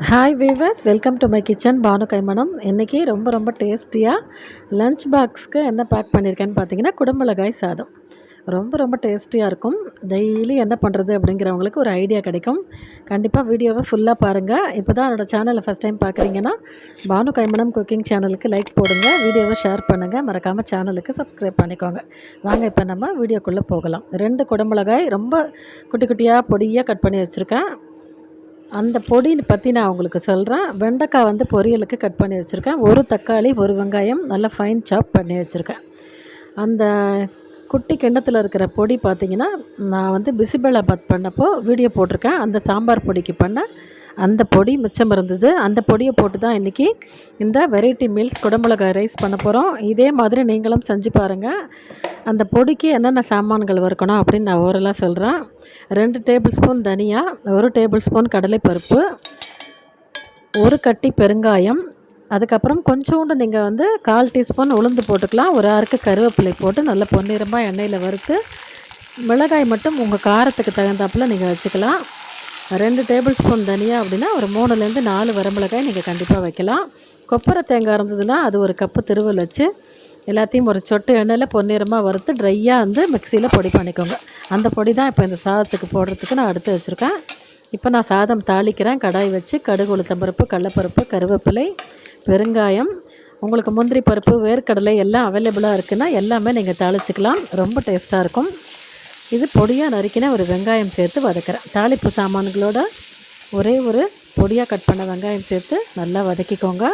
Hi viewers, welcome to my kitchen Banu கைமணம். இன்றைக்கி ரொம்ப டேஸ்டியாக லஞ்ச் பாக்ஸ்க்கு என்ன பேக் பண்ணியிருக்கேன்னு பார்த்தீங்கன்னா, குடமிளகாய் சாதம். ரொம்ப டேஸ்டியாக இருக்கும். டெய்லி என்ன பண்ணுறது அப்படிங்கிறவங்களுக்கு ஒரு ஐடியா கிடைக்கும். கண்டிப்பாக வீடியோவை ஃபுல்லாக பாருங்கள். இப்போ தான் என்னோடய சேனலை ஃபஸ்ட் டைம் பார்க்குறீங்கன்னா, பானு கைமணம் குக்கிங் சேனலுக்கு லைக் போடுங்க, வீடியோவை ஷேர் பண்ணுங்கள், மறக்காமல் சேனலுக்கு சப்ஸ்கிரைப் பண்ணிக்கோங்க. வாங்க இப்போ நம்ம வீடியோக்குள்ளே போகலாம். 2 குடமிளகாய் ரொம்ப குட்டி குட்டியாக பொடியாக கட் பண்ணி வச்சுருக்கேன். அந்த பொடி பற்றி நான் உங்களுக்கு சொல்கிறேன். வெண்டைக்காய் வந்து பொரியலுக்கு கட் பண்ணி வச்சுருக்கேன். ஒரு தக்காளி, ஒரு வெங்காயம் நல்லா ஃபைன் சாப் பண்ணி வச்சுருக்கேன். அந்த குட்டி கிண்ணத்தில் இருக்கிற பொடி பார்த்திங்கன்னா, நான் வந்து பிசிபெல்லாபாத் பண்ணப்போ வீடியோ போட்டிருக்கேன். அந்த சாம்பார் பொடிக்கு பண்ண அந்த பொடி மிச்சம் இருந்தது. அந்த பொடியை போட்டு தான் இன்றைக்கி இந்த வெரைட்டி மீல்ஸ் குடமிளகாய் ரைஸ் பண்ண போகிறோம். இதே மாதிரி நீங்களும் செஞ்சு பாருங்கள். அந்த பொடிக்கு என்னென்ன சாமான்கள் வறுக்கணும் அப்படின்னு நான் ஓரலாக சொல்கிறேன். 2 டேபிள் ஸ்பூன் தனியா, 1 டேபிள் ஸ்பூன் கடலைப்பருப்பு, 1 கட்டி பெருங்காயம், அதுக்கப்புறம் கொஞ்சோண்டு நீங்கள் வந்து 1/4 டீஸ்பூன் உளுந்து போட்டுக்கலாம். ஒரு ஆறுக்கு கருவேப்பிலை போட்டு நல்லா பொன்னிறமாக எண்ணெயில் வறுத்து, மிளகாய் மட்டும் உங்கள் காரத்துக்கு தகுந்தாப்பில் நீங்கள் வச்சுக்கலாம். 2 டேபிள் ஸ்பூன் தனியா அப்படின்னா ஒரு 3லேருந்து 4 வரமிளகாய் நீங்கள் கண்டிப்பாக வைக்கலாம். கொப்பரை தேங்காய் இருந்ததுன்னா அது ஒரு கப்பு திருவல் வச்சு எல்லாத்தையும் ஒரு சொட்டு எண்ணெயில் பொன்னிறமாக வறுத்து ட்ரையாக வந்து மிக்சியில் பொடி பண்ணிக்கோங்க. அந்த பொடி தான் இப்போ இந்த சாதத்துக்கு போடுறதுக்கு நான் எடுத்து வச்சுருக்கேன். இப்போ நான் சாதம் தாளிக்கிறேன். கடாய் வச்சு கடுகு, உளுத்தம்பருப்பு, கடலைப்பருப்பு, கருவேப்பிலை, பெருங்காயம், உங்களுக்கு முந்திரி பருப்பு, வேர்க்கடலை எல்லாம் அவைலபிளாக இருக்குன்னா எல்லாமே நீங்கள் தாளிச்சிக்கலாம். ரொம்ப டேஸ்ட்டாக இருக்கும். இது பொடியாக நறுக்கின ஒரு வெங்காயம் சேர்த்து வதக்கிறேன். தாளிப்பு சாமான்களோட ஒரே ஒரு பொடியாக கட் பண்ண வெங்காயம் சேர்த்து நல்லா வதக்கிக்கோங்க.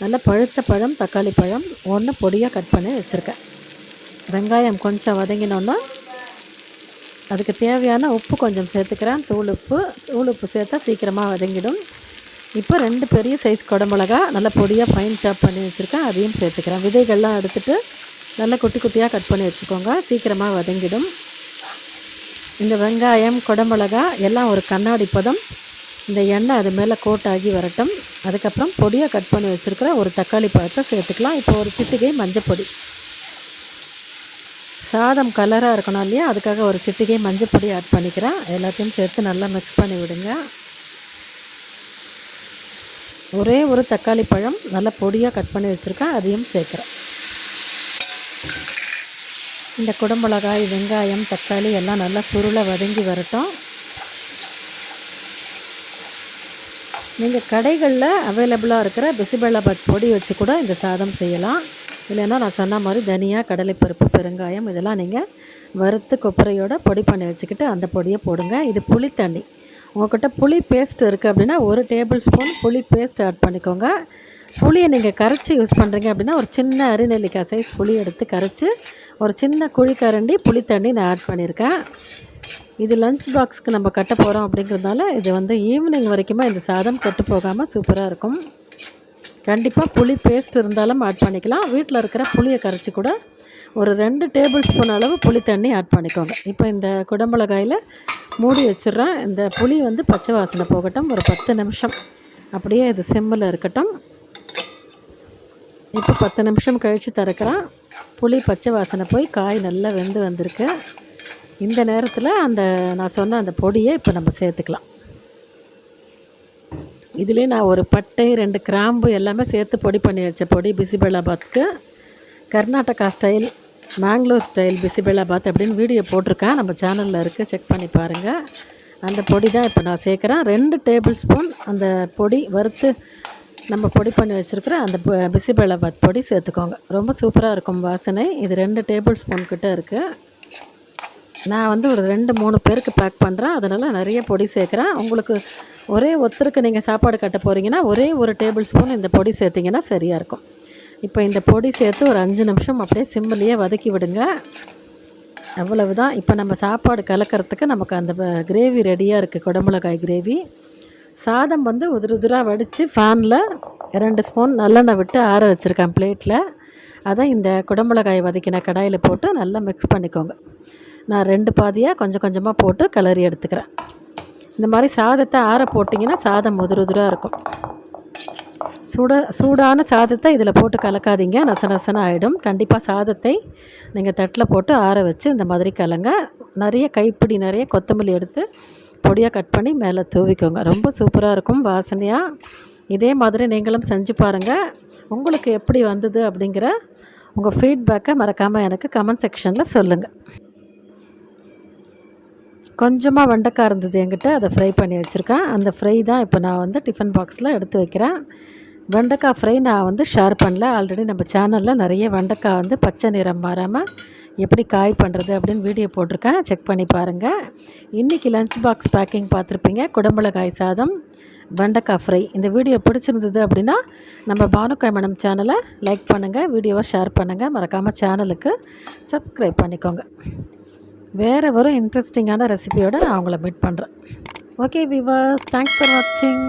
நல்லா பழுத்த பழம், தக்காளி பழம் 1 பொடியாக கட் பண்ணி வச்சுருக்கேன். வெங்காயம் கொஞ்சம் வதங்கினோன்னா அதுக்கு தேவையான உப்பு கொஞ்சம் சேர்த்துக்கிறேன். தூள் உப்பு சேர்த்தா சீக்கிரமாக வதங்கிடும். இப்போ 2 பெரிய சைஸ் குடமிளகா நல்லா பொடியாக ஃபைன் சாப் பண்ணி வச்சுருக்கேன். அதையும் சேர்த்துக்கிறேன். விதைகள்லாம் எடுத்துகிட்டு நல்லா குட்டி குட்டியாக கட் பண்ணி வச்சுக்கோங்க, சீக்கிரமாக வதங்கிடும். இந்த வெங்காயம், குடமிளகா எல்லாம் ஒரு கண்ணாடி பதம் இந்த எண்ணெய் அது மேலே கோட்டாகி வரட்டும். அதுக்கப்புறம் பொடியாக கட் பண்ணி வச்சுருக்கிற ஒரு தக்காளி பழத்தை சேர்த்துக்கலாம். இப்போ ஒரு சிட்டிகை மஞ்சப்பொடி. சாதம் கலராக இருக்கணும் இல்லையா, அதுக்காக ஒரு சிட்டிகை மஞ்சப்பொடி ஆட் பண்ணிக்கிறேன். எல்லாத்தையும் சேர்த்து நல்லா மிக்ஸ் பண்ணி விடுங்க. ஒரே ஒரு தக்காளி பழம் நல்லா பொடியாக கட் பண்ணி வச்சுருக்கேன், அதையும் சேர்க்குறேன். இந்த குடமிளகாய், வெங்காயம், தக்காளி எல்லாம் நல்லா சுருளை வதங்கி வரட்டும். நீங்கள் கடைகளில் அவைலபிளாக இருக்கிற பிசிபெல்லாபாத் பொடி வச்சு கூட இந்த சாதம் செய்யலாம். இல்லைன்னா நான் சொன்ன மாதிரி தனியா, கடலைப்பருப்பு, பெருங்காயம் இதெல்லாம் நீங்கள் வறுத்து கொப்பரையோட பொடி பண்ணி வச்சுக்கிட்டு அந்த பொடியை போடுங்க. இது புளி தண்ணி. உங்கள்கிட்ட புளி பேஸ்ட் இருக்குது அப்படின்னா 1 டேபிள் ஸ்பூன் புளி பேஸ்ட் ஆட் பண்ணிக்கோங்க. புளியை நீங்கள் கரைச்சி யூஸ் பண்ணுறீங்க அப்படின்னா ஒரு சின்ன அரிநெல்லிக்காய் சைஸ் புளி எடுத்து கரைச்சி ஒரு சின்ன குழிக்கரண்டி புளி தண்ணி நான் ஆட் பண்ணியிருக்கேன். இது லஞ்ச் பாக்ஸுக்கு நம்ம கட்ட போகிறோம் அப்படிங்கிறதுனால இது வந்து ஈவினிங் வரைக்குமே இந்த சாதம் கெட்டு போகாமல் சூப்பராக இருக்கும். கண்டிப்பாக புளி பேஸ்ட் இருந்தாலும் ஆட் பண்ணிக்கலாம். வீட்டில் இருக்கிற புளியை கரைச்சி கூட ஒரு 2 டேபிள் ஸ்பூன் அளவு புளி தண்ணி ஆட் பண்ணிக்கோங்க. இப்போ இந்த குடமிளகாயில் மூடி வச்சிடுறேன். இந்த புளி வந்து பச்சை வாசனை போகட்டும். ஒரு 10 நிமிஷம் அப்படியே இது சிம்மில் இருக்கட்டும். இப்போ 10 நிமிஷம் கழித்து திறக்கிறேன். புளி பச்சை வாசனை போய் காய் நல்லா வெந்து வந்திருக்கு. இந்த நேரத்தில் நான் சொன்ன அந்த பொடியை இப்போ நம்ம சேர்த்துக்கலாம். இதுலேயே நான் ஒரு பட்டை, 2 கிராம்பு எல்லாமே சேர்த்து பொடி பண்ணி வச்ச பொடி. பிசிபெல்லாபாத்துக்கு கர்நாடகா ஸ்டைல், மேங்களூர் ஸ்டைல் பிசிபெல்லாபாத் அப்படின்னு வீடியோ போட்டிருக்கேன், நம்ம சேனலில் இருக்குது, செக் பண்ணி பாருங்கள். அந்த பொடி தான் இப்போ நான் சேர்க்குறேன். 2 டேபிள் ஸ்பூன் அந்த பொடி வறுத்து நம்ம பொடி பண்ணி வச்சுருக்கிற அந்த பிசிபெல்லாபாத் பொடி சேர்த்துக்கோங்க. ரொம்ப சூப்பராக இருக்கும் வாசனை. இது 2 டேபிள் ஸ்பூன் கிட்டே இருக்குது. நான் வந்து ஒரு 2-3 பேருக்கு பேக் பண்ணுறேன், அதனால் நிறைய பொடி சேர்க்குறேன். உங்களுக்கு ஒரே ஒருத்தருக்கு நீங்கள் சாப்பாடு கட்ட போகிறீங்கன்னா ஒரே ஒரு டேபிள் ஸ்பூன் இந்த பொடி சேர்த்திங்கன்னா சரியாக இருக்கும். இப்போ இந்த பொடி சேர்த்து ஒரு 5 நிமிஷம் அப்படியே சிம்மிலேயே வதக்கி விடுங்க. அவ்வளவுதான். இப்போ நம்ம சாப்பாடு கலக்கிறதுக்கு நமக்கு அந்த கிரேவி ரெடியாக இருக்குது, குடமிளகாய் கிரேவி. சாதம் வந்து உதிராக வடித்து ஃபேனில் 2 ஸ்பூன் நல்லெண்ணெய் விட்டு ஆற வச்சுருக்கேன் பிளேட்டில். அதை இந்த குடமிளகாய் வதக்கின கடாயில் போட்டு நல்லா மிக்ஸ் பண்ணிக்கோங்க. நான் 2 பாதியாக கொஞ்சமாக போட்டு கிளறி எடுத்துக்கிறேன். இந்த மாதிரி சாதத்தை ஆற போட்டிங்கன்னா சாதம் உதிராக இருக்கும். சூடான சாதத்தை இதில் போட்டு கலக்காதீங்க, நசனசன ஆகிடும். கண்டிப்பாக சாதத்தை நீங்கள் தட்டில் போட்டு ஆற வச்சு இந்த மாதிரி கலங்க. நிறைய கைப்பிடி நிறைய கொத்தமல்லி எடுத்து பொடியாக கட் பண்ணி மேலே தூவிக்கோங்க. ரொம்ப சூப்பராக இருக்கும் வாசனையாக. இதே மாதிரி நீங்களும் செஞ்சு பாருங்கள். உங்களுக்கு எப்படி வந்தது அப்படிங்கிற உங்கள் ஃபீட்பேக்கை மறக்காமல் எனக்கு கமெண்ட் செக்ஷனில் சொல்லுங்கள். கொஞ்சமாக வெண்டைக்காய் இருந்தது என்கிட்ட, அதை ஃப்ரை பண்ணி வச்சுருக்கேன். அந்த ஃப்ரை தான் இப்போ நான் வந்து டிஃபன் பாக்ஸில் எடுத்து வைக்கிறேன். வெண்டைக்காய் ஃப்ரை நான் வந்து ஷேர் பண்ணல. ஆல்ரெடி நம்ம சேனலில் நிறைய வெண்டைக்காய் வந்து பச்சை நிறம் மாறாமல் எப்படி காய் பண்ணுறது அப்படின்னு வீடியோ போட்டிருக்கேன், செக் பண்ணி பாருங்கள். இன்றைக்கி லஞ்ச் பாக்ஸ் பேக்கிங் பார்த்துருப்பீங்க. குடமிளகாய் சாதம், வெண்டைக்காய் ஃப்ரை. இந்த வீடியோ பிடிச்சிருந்தது அப்படின்னா நம்ம பானுக்காய் மனம் சேனலை லைக் பண்ணுங்கள், வீடியோவை ஷேர் பண்ணுங்கள், மறக்காமல் சேனலுக்கு சப்ஸ்கிரைப் பண்ணிக்கோங்க. வேறு ஒரு இன்ட்ரெஸ்டிங்கான ரெசிபியோடு நான் உங்களை மீட் பண்ணுறேன். ஓகே வியூவர்ஸ், தேங்க்ஸ் ஃபார் வாட்சிங்.